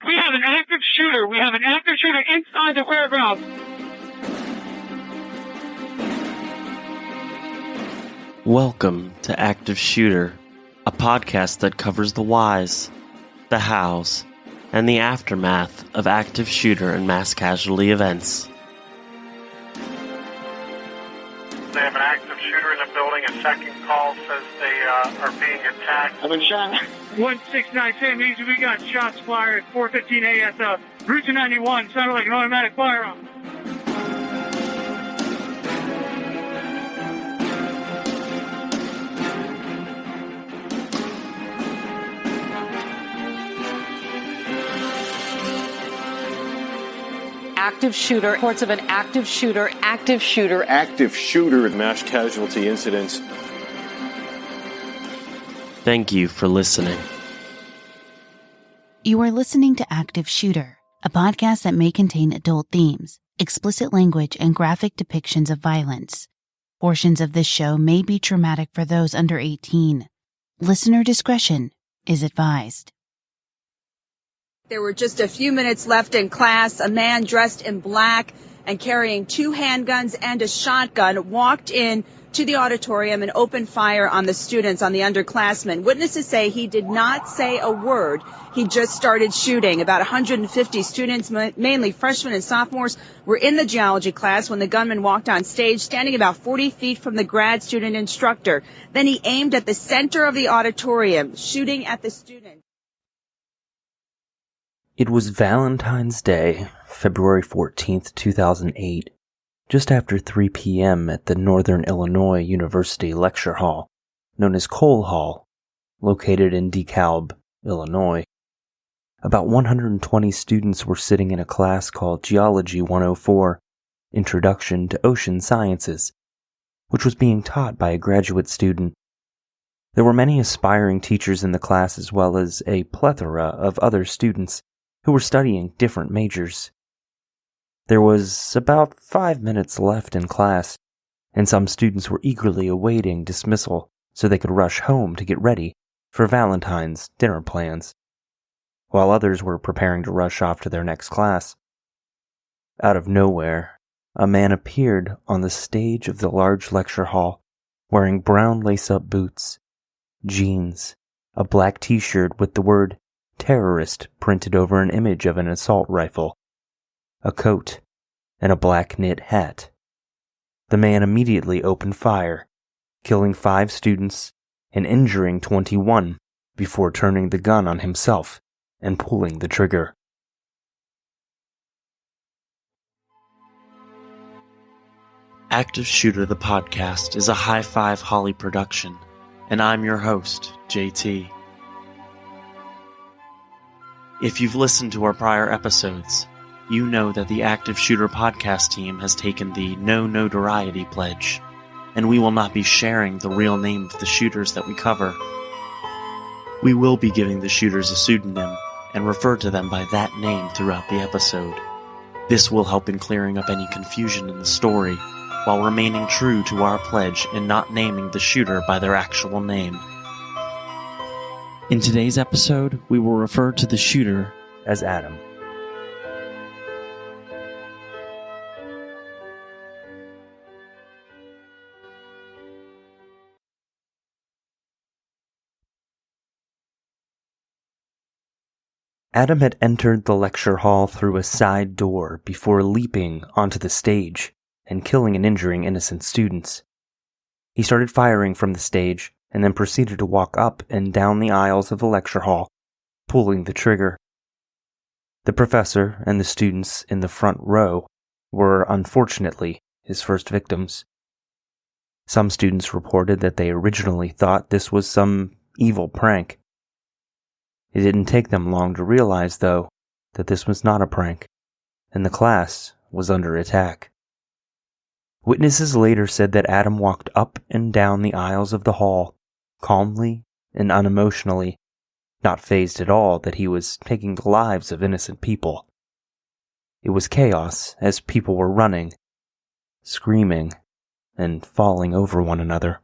We have an active shooter. We have an active shooter inside the warehouse. Welcome to Active Shooter, a podcast that covers the whys, the hows, and the aftermath of active shooter and mass casualty events. They have an active shooter in the building. A second call says they are being attacked. I've been shot. 1697 means we got shots fired at 4:15 ASF. Route 91 sounded like an automatic firearm. Active shooter, reports of an active shooter, mass casualty incidents. Thank you for listening. You are listening to Active Shooter, a podcast that may contain adult themes, explicit language, and graphic depictions of violence. Portions of this show may be traumatic for those under 18. Listener discretion is advised. There were just a few minutes left in class. A man dressed in black and carrying 2 handguns and a shotgun walked in to the auditorium and opened fire on the students, on the underclassmen. Witnesses say he did not say a word. He just started shooting. About 150 students, mainly freshmen and sophomores, were in the geology class when the gunman walked on stage, standing about 40 feet from the grad student instructor. Then he aimed at the center of the auditorium, shooting at the students. It was Valentine's Day, February 14th, 2008, just after 3 p.m. at the Northern Illinois University Lecture Hall, known as Cole Hall, located in Dekalb, Illinois. About 120 students were sitting in a class called Geology 104, Introduction to Ocean Sciences, which was being taught by a graduate student. There were many aspiring teachers in the class as well as a plethora of other students who were studying different majors. There was about 5 minutes left in class, and some students were eagerly awaiting dismissal so they could rush home to get ready for Valentine's dinner plans, while others were preparing to rush off to their next class. Out of nowhere, a man appeared on the stage of the large lecture hall, wearing brown lace-up boots, jeans, a black t-shirt with the word terrorist printed over an image of an assault rifle, a coat, and a black knit hat. The man immediately opened fire, killing 5 students and injuring 21 before turning the gun on himself and pulling the trigger. Active Shooter the podcast is a High Five Holly production, and I'm your host, JT. If you've listened to our prior episodes, you know that the Active Shooter podcast team has taken the No Notoriety pledge, and we will not be sharing the real name of the shooters that we cover. We will be giving the shooters a pseudonym and refer to them by that name throughout the episode. This will help in clearing up any confusion in the story, while remaining true to our pledge and not naming the shooter by their actual name. In today's episode, we will refer to the shooter as Adam. Adam had entered the lecture hall through a side door before leaping onto the stage and killing and injuring innocent students. He started firing from the stage and then proceeded to walk up and down the aisles of the lecture hall, pulling the trigger. The professor and the students in the front row were unfortunately his first victims. Some students reported that they originally thought this was some evil prank. It didn't take them long to realize, though, that this was not a prank, and the class was under attack. Witnesses later said that Adam walked up and down the aisles of the hall, calmly and unemotionally, not fazed at all that he was taking the lives of innocent people. It was chaos as people were running, screaming, and falling over one another.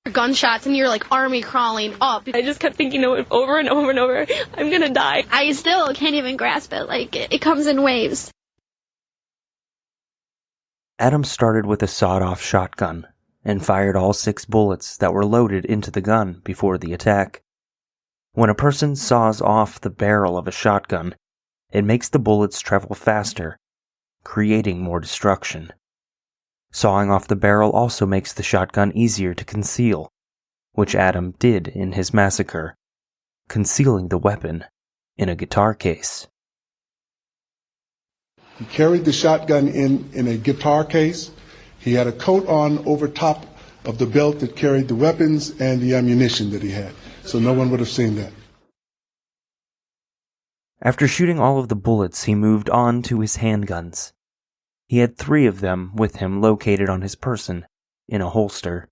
gunshots and you're like army crawling up. I just kept thinking of it over and over and over. I'm gonna die. I still can't even grasp it. Like, it comes in waves. Adam started with a sawed-off shotgun and fired all 6 bullets that were loaded into the gun before the attack. When a person saws off the barrel of a shotgun, it makes the bullets travel faster, creating more destruction. Sawing off the barrel also makes the shotgun easier to conceal, which Adam did in his massacre, concealing the weapon in a guitar case. He carried the shotgun in a guitar case. He had a coat on over top of the belt that carried the weapons and the ammunition that he had, so no one would have seen that. After shooting all of the bullets, he moved on to his handguns. He had 3 of them with him located on his person, in a holster.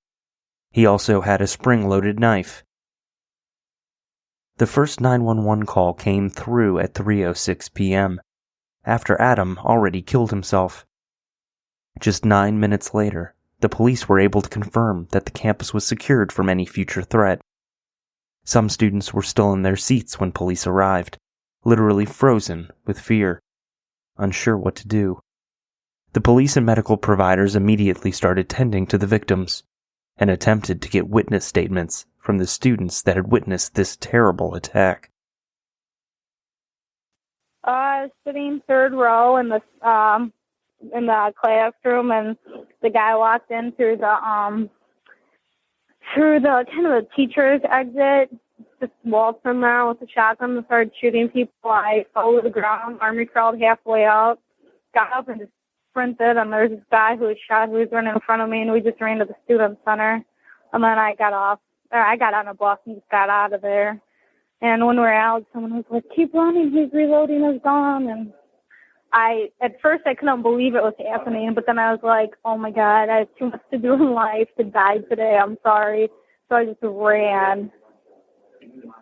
He also had a spring-loaded knife. The first 911 call came through at 3:06 p.m., after Adam already killed himself. Just 9 minutes later, the police were able to confirm that the campus was secured from any future threat. Some students were still in their seats when police arrived, literally frozen with fear, unsure what to do. The police and medical providers immediately started tending to the victims and attempted to get witness statements from the students that had witnessed this terrible attack. I was sitting 3rd row in the classroom, and the guy walked in through the kind of the teacher's exit, just walked from there with a shotgun and started shooting people. I fell to the ground, army crawled halfway up, got up and just sprinted, and there's this guy who was shot who was running in front of me, and we just ran to the student center. And then I got on a bus and just got out of there. And when we're out, someone was like, "Keep running, he's reloading his gun." And at first I couldn't believe it was happening, but then I was like, oh my God, I have too much to do in life to die today. I'm sorry. So I just ran.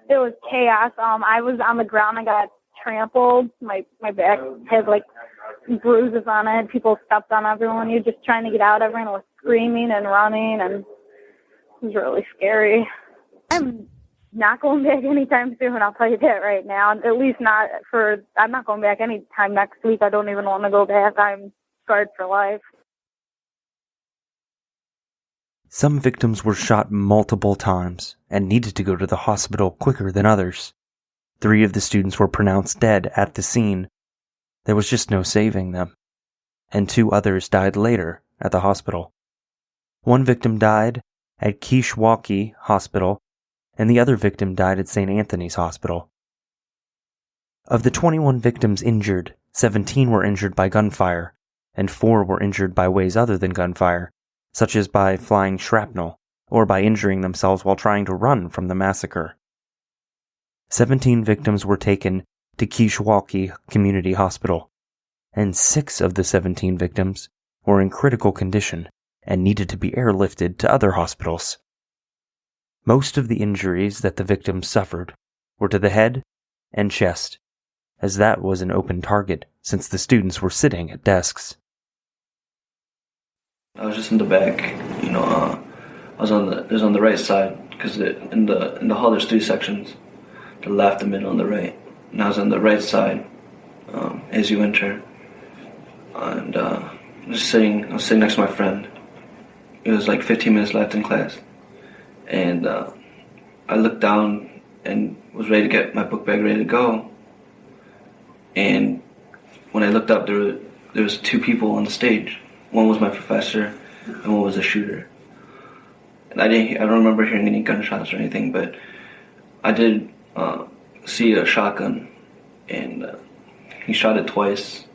It was chaos. I was on the ground. I got trampled. My back had like bruises on it. People stepped on everyone. You're just trying to get out. Everyone was screaming and running, and it was really scary. I'm not going back anytime soon, I'll tell you that right now. At least I'm not going back anytime next week. I don't even want to go back. I'm scarred for life. Some victims were shot multiple times and needed to go to the hospital quicker than others. 3 of the students were pronounced dead at the scene. There was just no saving them. And 2 others died later at the hospital. One victim died at Kishwaukee Hospital, and the other victim died at St. Anthony's Hospital. Of the 21 victims injured, 17 were injured by gunfire, and 4 were injured by ways other than gunfire, such as by flying shrapnel, or by injuring themselves while trying to run from the massacre. 17 victims were taken to Kishwaukee Community Hospital, and 6 of the 17 victims were in critical condition and needed to be airlifted to other hospitals. Most of the injuries that the victims suffered were to the head and chest, as that was an open target since the students were sitting at desks. I was just in the back, I was on the right side, because in the hall there's 3 sections, the left, the middle, and the right. And I was on the right side as you enter, and I was sitting next to my friend. It was like 15 minutes left in class, and I looked down and was ready to get my book bag ready to go. And when I looked up, there was 2 people on the stage. One was my professor, and one was a shooter. And I don't remember hearing any gunshots or anything, but I did see a shotgun, and he shot it twice.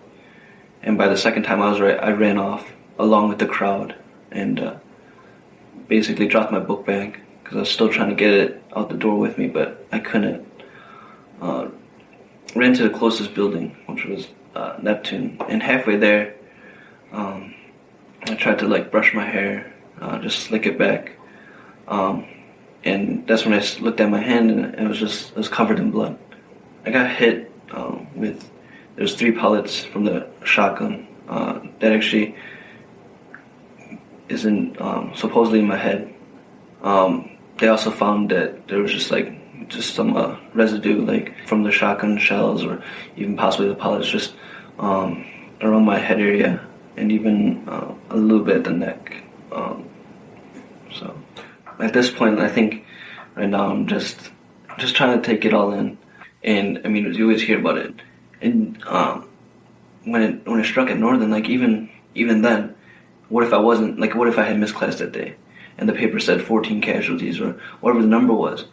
And by the second time I ran off along with the crowd, and basically dropped my book bag because I was still trying to get it out the door with me, but I couldn't. Ran to the closest building, which was Neptune, and halfway there, I tried to brush my hair, just slick it back, and that's when I looked at my hand, and it was covered in blood. I got hit there's 3 pellets from the shotgun that actually isn't supposedly in my head. They also found that there was just some residue, like from the shotgun shells or even possibly the pellets, just around my head area and even a little bit at the neck. So at this point, I think right now I'm just trying to take it all in. And I mean, you always hear about it. And when it struck at Northern, like even then, what if I had missed class that day and the paper said 14 casualties or whatever the number was?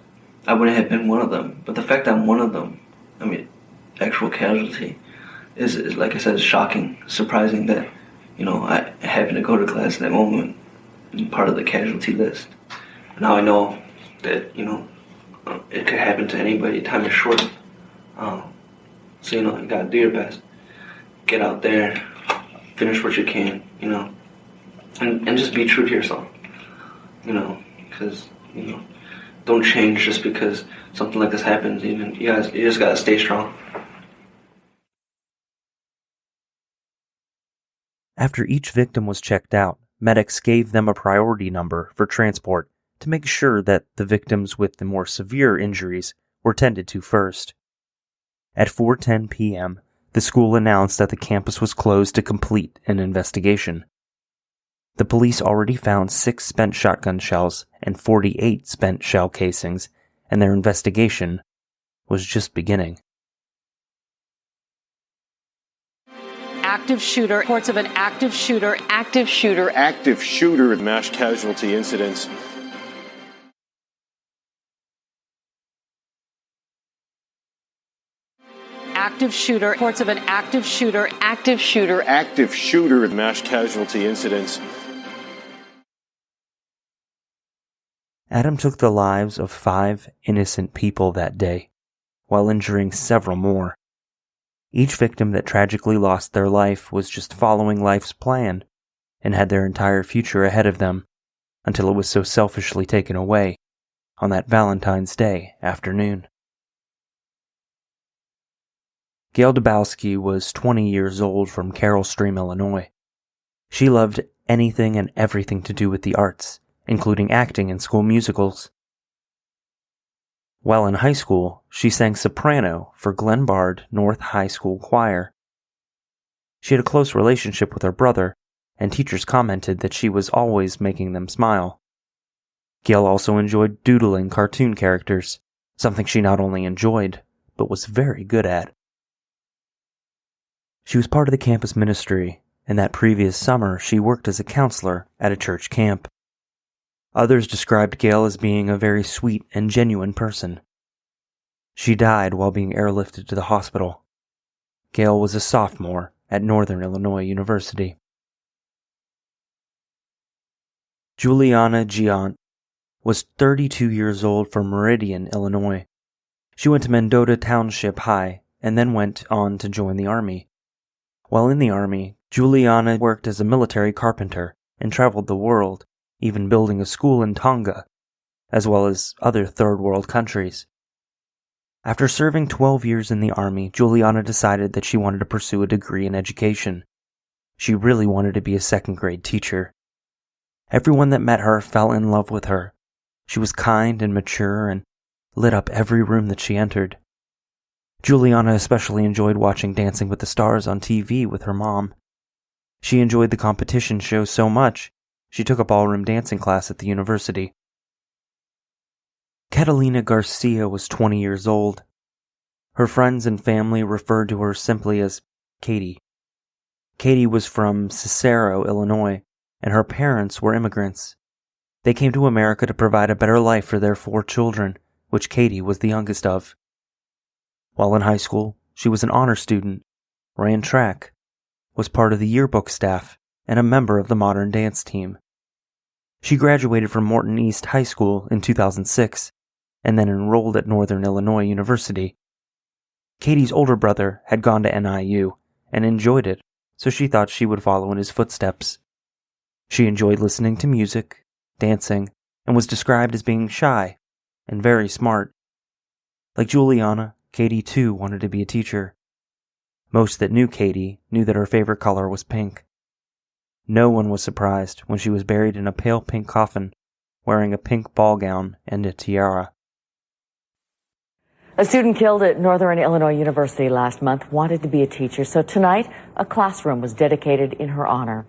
I wouldn't have been one of them. But the fact that I'm one of them, I mean, actual casualty, is like I said, is shocking, surprising that, I happened to go to class at that moment and part of the casualty list. Now I know that, it could happen to anybody. Time is short. So, you gotta do your best. Get out there, finish what you can, and just be true to yourself, because, don't change just because something like this happens. You just gotta stay strong. After each victim was checked out, medics gave them a priority number for transport to make sure that the victims with the more severe injuries were tended to first. At 4:10 p.m., the school announced that the campus was closed to complete an investigation. The police already found 6 spent shotgun shells and 48 spent shell casings, and their investigation was just beginning. Active shooter. Reports of an active shooter. Active shooter mass casualty incidents. Active shooter. Reports of an active shooter. Active shooter mass casualty incidents. Adam took the lives of 5 innocent people that day, while injuring several more. Each victim that tragically lost their life was just following life's plan and had their entire future ahead of them until it was so selfishly taken away on that Valentine's Day afternoon. Gail Dabowski was 20 years old from Carroll Stream, Illinois. She loved anything and everything to do with the arts, including acting in school musicals. While in high school, she sang soprano for Glen Bard North High School Choir. She had a close relationship with her brother, and teachers commented that she was always making them smile. Gail also enjoyed doodling cartoon characters, something she not only enjoyed, but was very good at. She was part of the campus ministry, and that previous summer she worked as a counselor at a church camp. Others described Gail as being a very sweet and genuine person. She died while being airlifted to the hospital. Gail was a sophomore at Northern Illinois University. Juliana Giant was 32 years old from Meridian, Illinois. She went to Mendota Township High and then went on to join the Army. While in the Army, Juliana worked as a military carpenter and traveled the world, even building a school in Tonga, as well as other third world countries. After serving 12 years in the Army, Juliana decided that she wanted to pursue a degree in education. She really wanted to be a second-grade teacher. Everyone that met her fell in love with her. She was kind and mature and lit up every room that she entered. Juliana especially enjoyed watching Dancing with the Stars on TV with her mom. She enjoyed the competition show so much, she took a ballroom dancing class at the university. Catalina Garcia was 20 years old. Her friends and family referred to her simply as Katie. Katie was from Cicero, Illinois, and her parents were immigrants. They came to America to provide a better life for their 4 children, which Katie was the youngest of. While in high school, she was an honor student, ran track, was part of the yearbook staff, and a member of the modern dance team. She graduated from Morton East High School in 2006, and then enrolled at Northern Illinois University. Katie's older brother had gone to NIU and enjoyed it, so she thought she would follow in his footsteps. She enjoyed listening to music, dancing, and was described as being shy and very smart. Like Juliana, Katie too wanted to be a teacher. Most that knew Katie knew that her favorite color was pink. No one was surprised when she was buried in a pale pink coffin wearing a pink ball gown and a tiara. A student killed at Northern Illinois University last month wanted to be a teacher, so tonight a classroom was dedicated in her honor.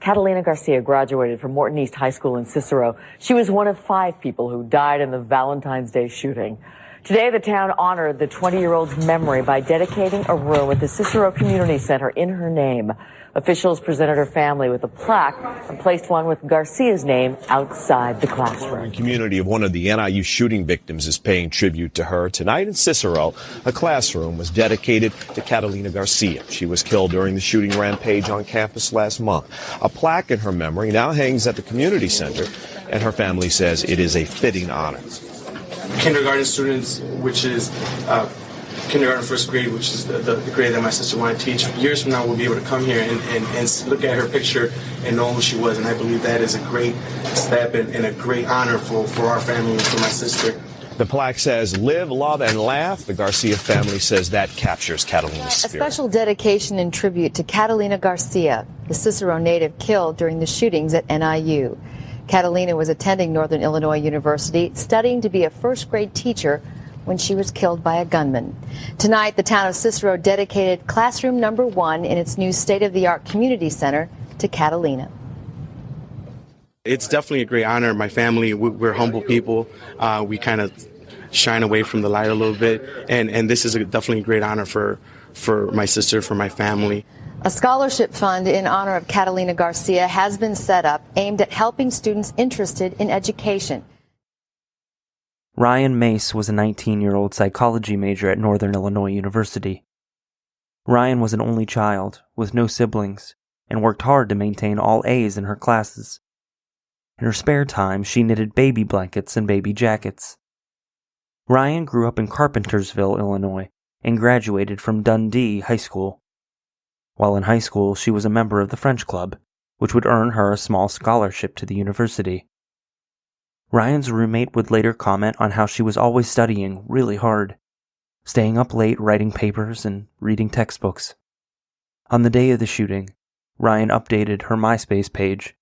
Catalina Garcia graduated from Morton East High School in Cicero. She was one of 5 people who died in the Valentine's Day shooting. Today, the town honored the 20-year-old's memory by dedicating a room at the Cicero Community Center in her name. Officials presented her family with a plaque and placed one with Garcia's name outside the classroom. The community of one of the NIU shooting victims is paying tribute to her. Tonight in Cicero, a classroom was dedicated to Catalina Garcia. She was killed during the shooting rampage on campus last month. A plaque in her memory now hangs at the community center, and her family says it is a fitting honor. Kindergarten students, which is kindergarten, first grade, which is the grade that my sister wanted to teach. Years from now, we'll be able to come here and look at her picture and know who she was. And I believe that is a great step and a great honor for our family and for my sister. The plaque says, "Live, love, and laugh." The Garcia family says that captures Catalina's spirit. A special dedication and tribute to Catalina Garcia, the Cicero native killed during the shootings at NIU. Catalina was attending Northern Illinois University, studying to be a first-grade teacher when she was killed by a gunman. Tonight, the town of Cicero dedicated classroom number 1 in its new state-of-the-art community center to Catalina. It's definitely a great honor. My family, we're humble people. We kind of shine away from the light a little bit. And this is definitely a great honor for my sister, for my family. A scholarship fund in honor of Catalina Garcia has been set up, aimed at helping students interested in education. Ryan Mace was a 19-year-old psychology major at Northern Illinois University. Ryan was an only child, with no siblings, and worked hard to maintain all A's in her classes. In her spare time, she knitted baby blankets and baby jackets. Ryan grew up in Carpentersville, Illinois, and graduated from Dundee High School. While in high school, she was a member of the French Club, which would earn her a small scholarship to the university. Ryan's roommate would later comment on how she was always studying really hard, staying up late writing papers and reading textbooks. On the day of the shooting, Ryan updated her MySpace page,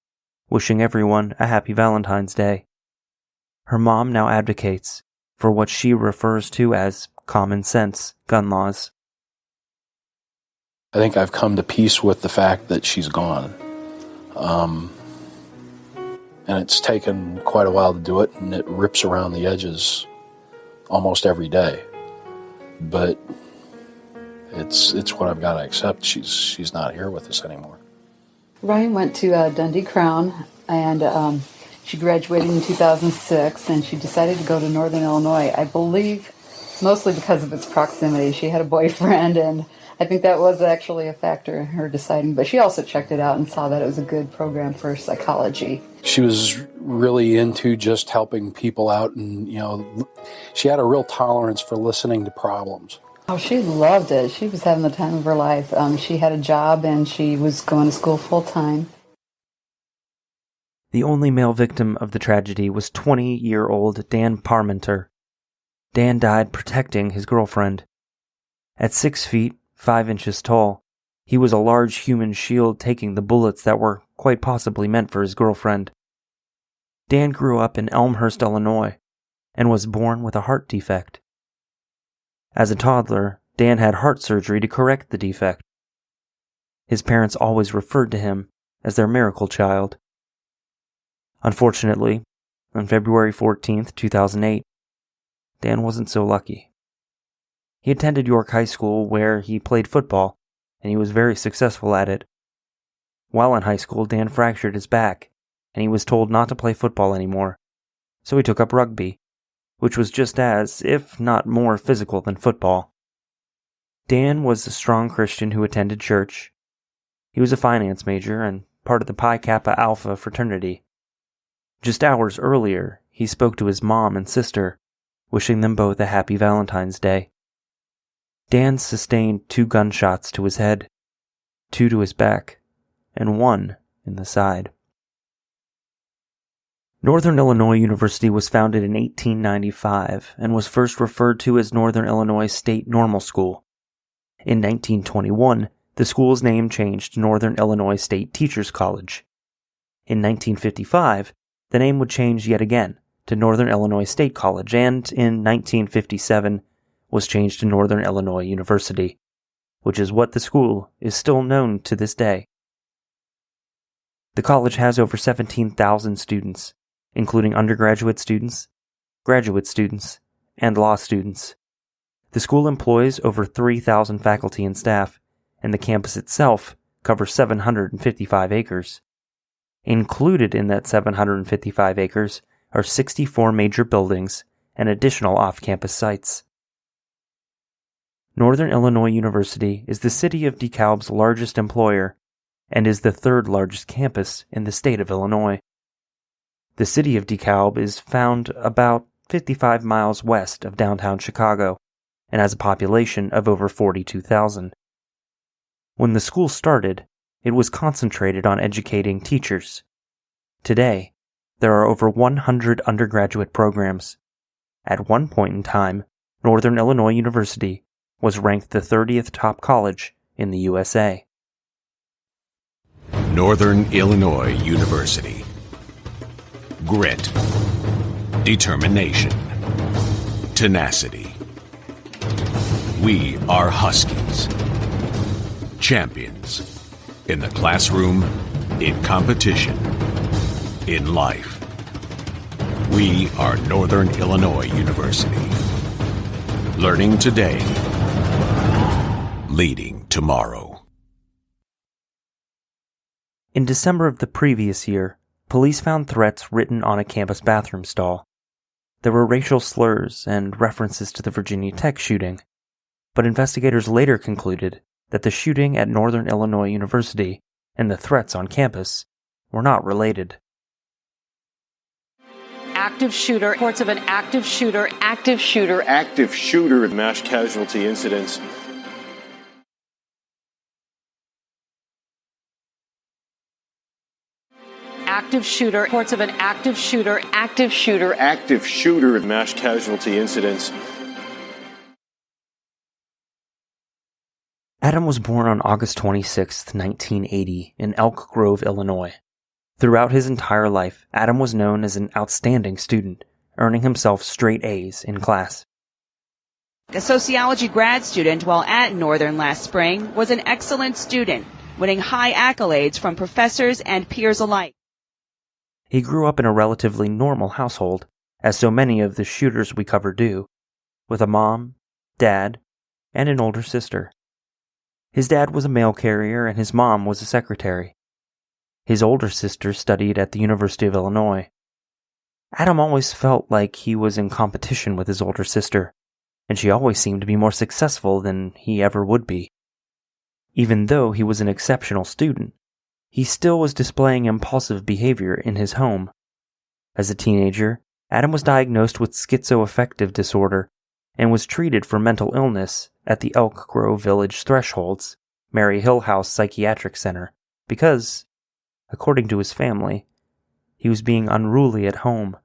wishing everyone a happy Valentine's Day. Her mom now advocates for what she refers to as common sense gun laws. I think I've come to peace with the fact that she's gone. And it's taken quite a while to do it, and it rips around the edges almost every day. But it's what I've got to accept. She's not here with us anymore. Ryan went to Dundee Crown, and she graduated in 2006, and she decided to go to Northern Illinois, I believe, mostly because of its proximity. She had a boyfriend, and I think that was actually a factor in her deciding. But she also checked it out and saw that it was a good program for psychology. She was really into just helping people out, and, she had a real tolerance for listening to problems. Oh, she loved it. She was having the time of her life. She had a job, and she was going to school full-time. The only male victim of the tragedy was 20-year-old Dan Parmenter. Dan died protecting his girlfriend. At 6 feet, 5 inches tall, he was a large human shield taking the bullets that were quite possibly meant for his girlfriend. Dan grew up in Elmhurst, Illinois, and was born with a heart defect. As a toddler, Dan had heart surgery to correct the defect. His parents always referred to him as their miracle child. Unfortunately, on February 14th, 2008, Dan wasn't so lucky. He attended York High School, where he played football, and he was very successful at it. While in high school, Dan fractured his back, and he was told not to play football anymore, so he took up rugby, which was just as, if not more, physical than football. Dan was a strong Christian who attended church. He was a finance major and part of the Pi Kappa Alpha fraternity. Just hours earlier, he spoke to his mom and sister, wishing them both a happy Valentine's Day. Dan sustained 2 gunshots to his head, 2 to his back, and 1 in the side. Northern Illinois University was founded in 1895 and was first referred to as Northern Illinois State Normal School. In 1921, the school's name changed to Northern Illinois State Teachers College. In 1955, The name would change yet again to Northern Illinois State College, and in 1957 was changed to Northern Illinois University, which is what the school is still known to this day. The college has over 17,000 students, including undergraduate students, graduate students, and law students. The school employs over 3,000 faculty and staff, and the campus itself covers 755 acres. Included in that 755 acres are 64 major buildings and additional off-campus sites. Northern Illinois University is the city of Dekalb's largest employer and is the third largest campus in the state of Illinois. The city of Dekalb is found about 55 miles west of downtown Chicago and has a population of over 42,000. When the school started, it was concentrated on educating teachers. Today, there are over 100 undergraduate programs. At one point in time, Northern Illinois University was ranked the 30th top college in the USA. Northern Illinois University. Grit. Determination. Tenacity. We are Huskies. Champions. In the classroom, in competition, in life. We are Northern Illinois University. Learning today. Leading tomorrow. In December of the previous year, police found threats written on a campus bathroom stall. There were racial slurs and references to the Virginia Tech shooting, but investigators later concluded that the shooting at Northern Illinois University and the threats on campus were not related. Active shooter, reports of an active shooter, mass casualty incidents. active shooter, reports of an active shooter, mass casualty incidents. Adam was born on August 26, 1980, in Elk Grove, Illinois. Throughout his entire life, Adam was known as an outstanding student, earning himself straight A's in class. A sociology grad student while at Northern last spring was an excellent student, winning high accolades from professors and peers alike. He grew up in a relatively normal household, as so many of the shooters we cover do, with a mom, dad, and an older sister. His dad was a mail carrier and his mom was a secretary. His older sister studied at the University of Illinois. Adam always felt like he was in competition with his older sister, and she always seemed to be more successful than he ever would be. Even though he was an exceptional student, he still was displaying impulsive behavior in his home. As a teenager, Adam was diagnosed with schizoaffective disorder and was treated for mental illness at the Elk Grove Village Thresholds, Mary Hill House Psychiatric Center, because, according to his family, he was being unruly at home.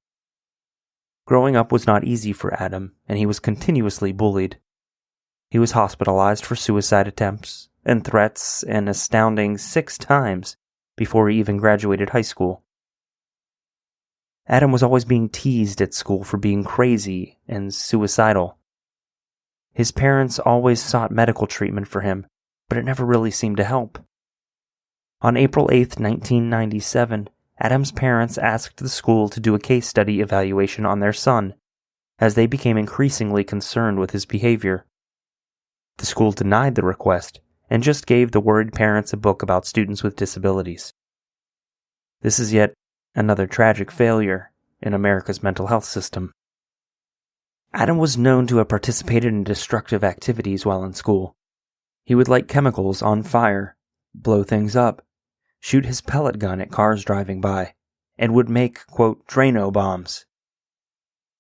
Growing up was not easy for Adam, and he was continuously bullied. He was hospitalized for suicide attempts and threats an astounding 6 times before he even graduated high school. Adam was always being teased at school for being crazy and suicidal. His parents always sought medical treatment for him, but it never really seemed to help. On April 8, 1997, Adam's parents asked the school to do a case study evaluation on their son, as they became increasingly concerned with his behavior. The school denied the request and just gave the worried parents a book about students with disabilities. This is yet another tragic failure in America's mental health system. Adam was known to have participated in destructive activities while in school. He would light chemicals on fire, blow things up, shoot his pellet gun at cars driving by, and would make, quote, Drano bombs.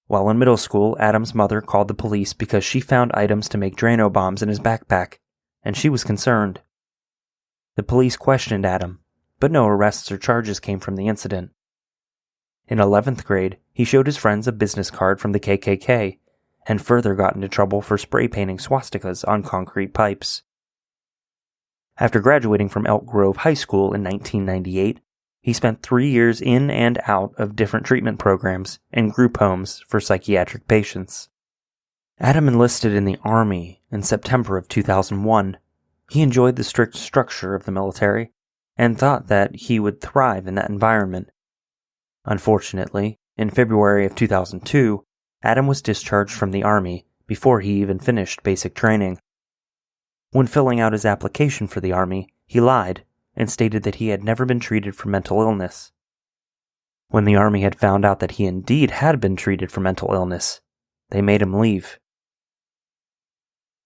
While in middle school, Adam's mother called the police because she found items to make Drano bombs in his backpack, and she was concerned. The police questioned Adam, but no arrests or charges came from the incident. In 11th grade, he showed his friends a business card from the KKK, and further got into trouble for spray painting swastikas on concrete pipes. After graduating from Elk Grove High School in 1998, He spent 3 years in and out of different treatment programs and group homes for psychiatric patients. Adam enlisted in the Army in September of 2001. He enjoyed the strict structure of the military and thought that he would thrive in that environment. Unfortunately, in February of 2002, Adam was discharged from the Army before he even finished basic training. When filling out his application for the Army, he lied and stated that he had never been treated for mental illness. When the Army had found out that he indeed had been treated for mental illness, they made him leave.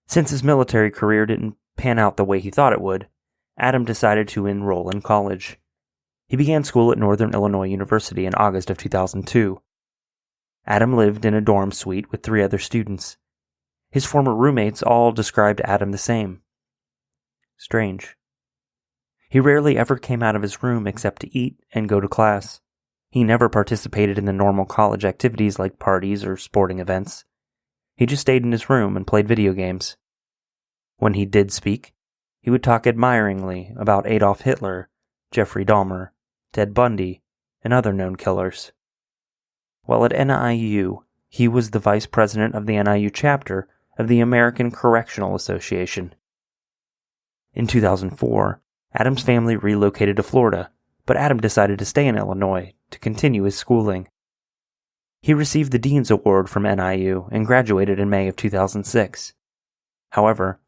Since his military career didn't pan out the way he thought it would, Adam decided to enroll in college. He began school at Northern Illinois University in August of 2002. Adam lived in a dorm suite with 3 other students. His former roommates all described Adam the same. Strange. He rarely ever came out of his room except to eat and go to class. He never participated in the normal college activities like parties or sporting events. He just stayed in his room and played video games. When he did speak, he would talk admiringly about Adolf Hitler, Jeffrey Dahmer, Ted Bundy, and other known killers. While at NIU, he was the vice president of the NIU chapter of the American Correctional Association. In 2004, Adam's family relocated to Florida, but Adam decided to stay in Illinois to continue his schooling. He received the Dean's Award from NIU and graduated in May of 2006. However,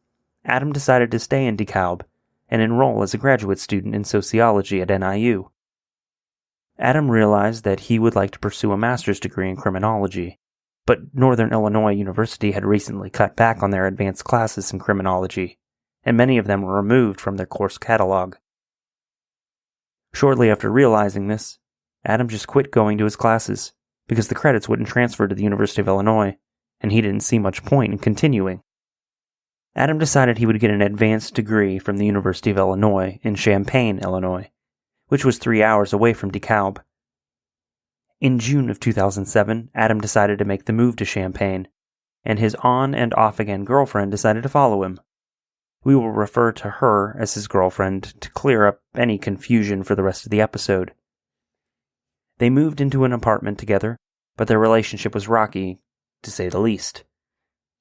Adam decided to stay in Dekalb and enroll as a graduate student in sociology at NIU. Adam realized that he would like to pursue a master's degree in criminology, but Northern Illinois University had recently cut back on their advanced classes in criminology, and many of them were removed from their course catalog. Shortly after realizing this, Adam just quit going to his classes because the credits wouldn't transfer to the University of Illinois, and he didn't see much point in continuing. Adam decided he would get an advanced degree from the University of Illinois in Champaign, Illinois, which was 3 hours away from Dekalb. In June of 2007, Adam decided to make the move to Champaign, and his on- and off-again girlfriend decided to follow him. We will refer to her as his girlfriend to clear up any confusion for the rest of the episode. They moved into an apartment together, but their relationship was rocky, to say the least.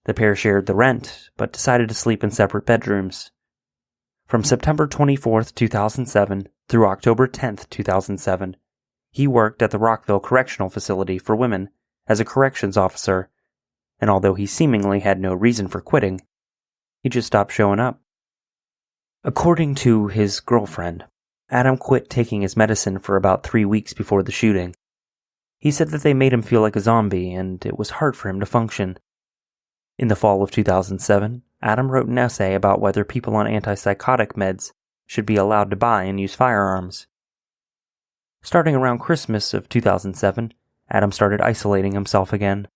The pair shared the rent, but decided to sleep in separate bedrooms. From September 24th, 2007 through October 10th, 2007, he worked at the Rockville Correctional Facility for Women as a corrections officer, and although he seemingly had no reason for quitting, he just stopped showing up. According to his girlfriend, Adam quit taking his medicine for about 3 weeks before the shooting. He said that they made him feel like a zombie, and it was hard for him to function. In the fall of 2007, Adam wrote an essay about whether people on antipsychotic meds should be allowed to buy and use firearms. Starting around Christmas of 2007, Adam started isolating himself again,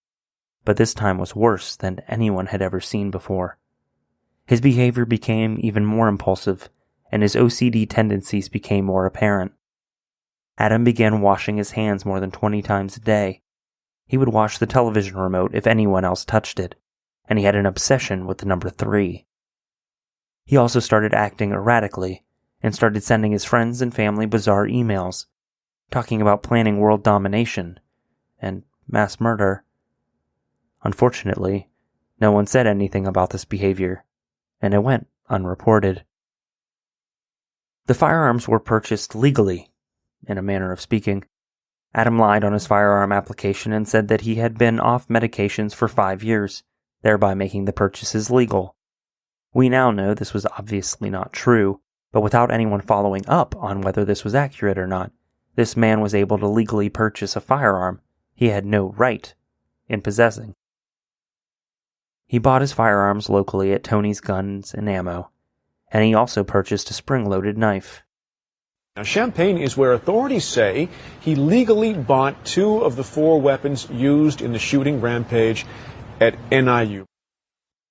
but this time was worse than anyone had ever seen before. His behavior became even more impulsive, and his OCD tendencies became more apparent. Adam began washing his hands more than 20 times a day. He would wash the television remote if anyone else touched it, and he had an obsession with the number 3. He also started acting erratically, and started sending his friends and family bizarre emails, talking about planning world domination and mass murder. Unfortunately, no one said anything about this behavior, and it went unreported. The firearms were purchased legally, in a manner of speaking. Adam lied on his firearm application and said that he had been off medications for 5 years, thereby making the purchases legal. We now know this was obviously not true, but without anyone following up on whether this was accurate or not, this man was able to legally purchase a firearm he had no right in possessing. He bought his firearms locally at Tony's Guns and Ammo, and he also purchased a spring-loaded knife. Now, Champaign is where authorities say he legally bought 2 of the 4 weapons used in the shooting rampage at NIU.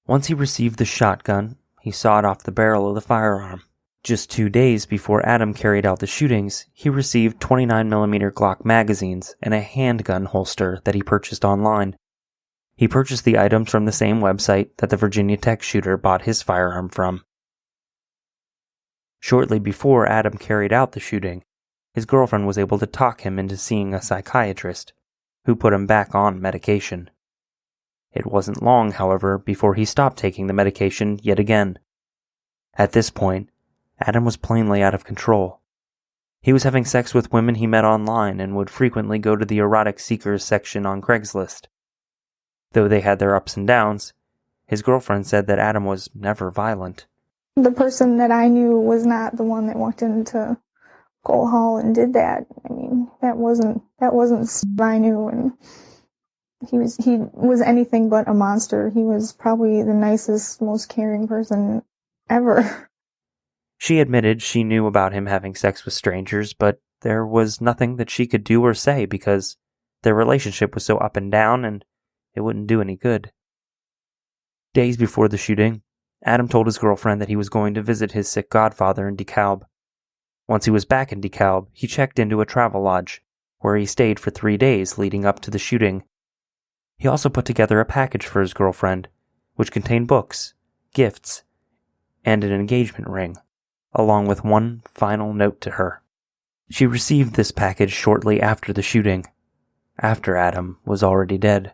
Once he received the shotgun, he sawed off the barrel of the firearm. Just 2 days before Adam carried out the shootings, he received 29mm Glock magazines and a handgun holster that he purchased online. He purchased the items from the same website that the Virginia Tech shooter bought his firearm from. Shortly before Adam carried out the shooting, his girlfriend was able to talk him into seeing a psychiatrist, who put him back on medication. It wasn't long, however, before he stopped taking the medication yet again. At this point, Adam was plainly out of control. He was having sex with women he met online and would frequently go to the erotic seekers section on Craigslist. Though they had their ups and downs, his girlfriend said that Adam was never violent. The person that I knew was not the one that walked into Cole Hall and did that. I mean, that wasn't I knew, and he was anything but a monster. He was probably the nicest, most caring person ever. She admitted she knew about him having sex with strangers, but there was nothing that she could do or say because their relationship was so up and down and it wouldn't do any good. Days before the shooting, Adam told his girlfriend that he was going to visit his sick godfather in Dekalb. Once he was back in Dekalb, he checked into a travel lodge, where he stayed for 3 days leading up to the shooting. He also put together a package for his girlfriend, which contained books, gifts, and an engagement ring, along with one final note to her. She received this package shortly after the shooting, after Adam was already dead.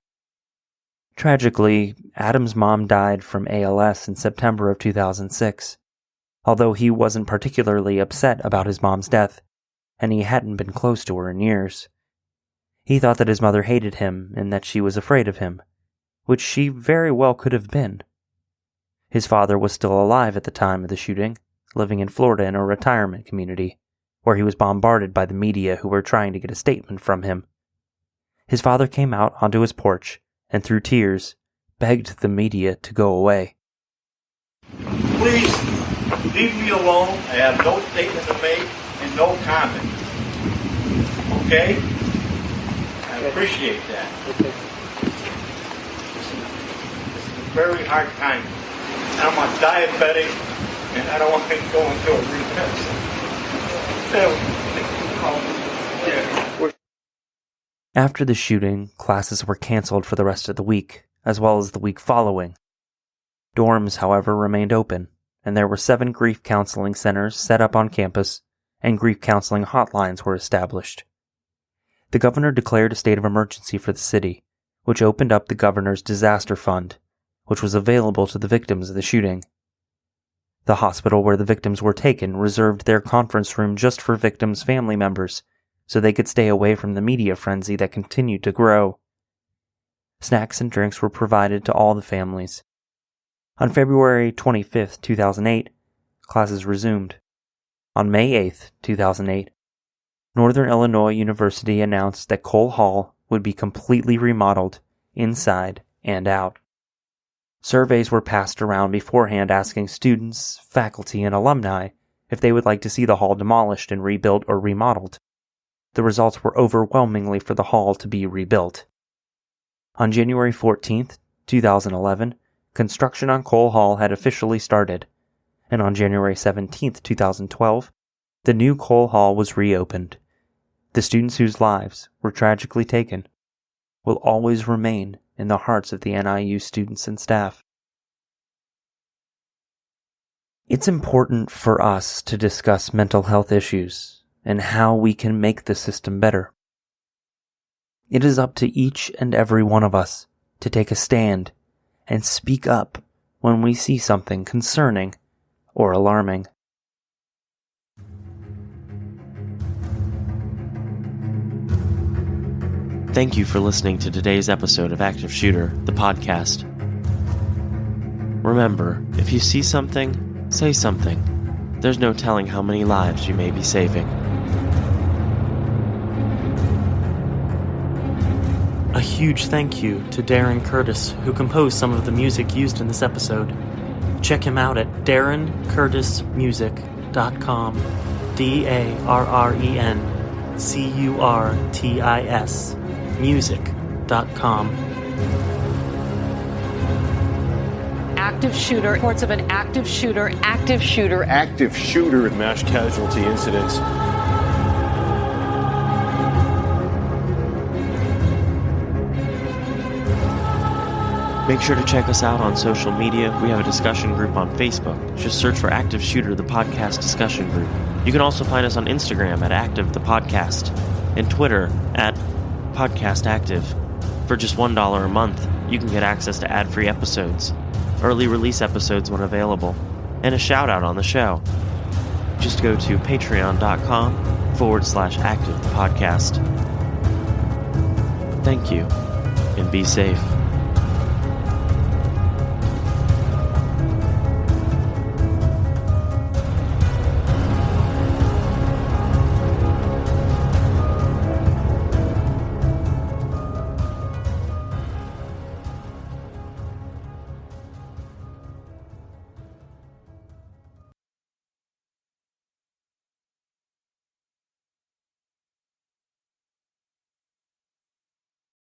Tragically, Adam's mom died from ALS in September of 2006, although he wasn't particularly upset about his mom's death, and he hadn't been close to her in years. He thought that his mother hated him and that she was afraid of him, which she very well could have been. His father was still alive at the time of the shooting, living in Florida in a retirement community, where he was bombarded by the media who were trying to get a statement from him. His father came out onto his porch and through tears, begged the media to go away. Please, leave me alone. I have no statement to make and no comment. Okay? I appreciate that. Okay. This is a very hard time. I'm on diabetic, and I don't want to go into a relapse. After the shooting, classes were canceled for the rest of the week, as well as the week following. Dorms, however, remained open, and there were 7 grief counseling centers set up on campus, and grief counseling hotlines were established. The governor declared a state of emergency for the city, which opened up the governor's disaster fund, which was available to the victims of the shooting. The hospital where the victims were taken reserved their conference room just for victims' family members, so they could stay away from the media frenzy that continued to grow. Snacks and drinks were provided to all the families. On February 25, 2008, classes resumed. On May 8, 2008, Northern Illinois University announced that Cole Hall would be completely remodeled, inside and out. Surveys were passed around beforehand asking students, faculty, and alumni if they would like to see the hall demolished and rebuilt or remodeled. The results were overwhelmingly for the hall to be rebuilt. On January 14, 2011, construction on Cole Hall had officially started, and on January 17, 2012, the new Cole Hall was reopened. The students whose lives were tragically taken will always remain in the hearts of the NIU students and staff. It's important for us to discuss mental health issues and how we can make the system better. It is up to each and every one of us to take a stand and speak up when we see something concerning or alarming. Thank you for listening to today's episode of Active Shooter, the podcast. Remember, if you see something, say something. There's no telling how many lives you may be saving. A huge thank you to Darren Curtis, who composed some of the music used in this episode. Check him out at darrencurtismusic.com. DARRENCURTIS music.com. Active shooter, reports of an active shooter mass casualty incidents. Make sure to check us out on social media. We have a discussion group on Facebook. Just search for Active Shooter, the podcast discussion group. You can also find us on Instagram at Active the Podcast and Twitter at Podcast Active. For just $1 a month, you can get access to ad-free episodes, early release episodes when available, and a shout-out on the show. Just go to patreon.com/Active the Podcast. Thank you, and be safe.